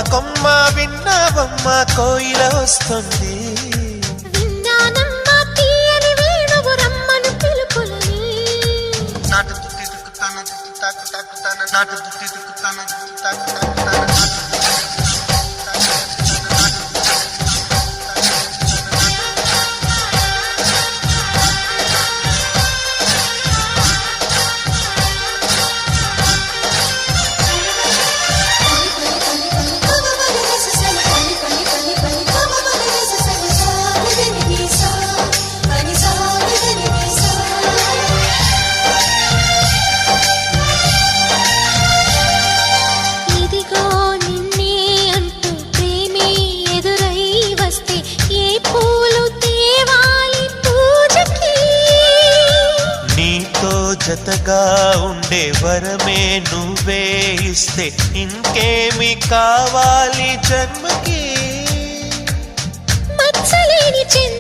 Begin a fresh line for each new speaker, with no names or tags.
కొమ్మ విన్నావమ్మ కోయిల వస్తుంది.
విన్నానమ్మ తీయని వేణువు రమ్మను పిలుపులని.
నాటు దుత్తి దుక్కుతాను దుత్తి తాకు తాకుతాను నాటు దుత్తి దుక్కుతాను దుత్తి తాకు తాకుతాను జతగా ఉండే వరమే నువ్వే ఇస్తే ఇంకేమి కావాలి జన్మకి.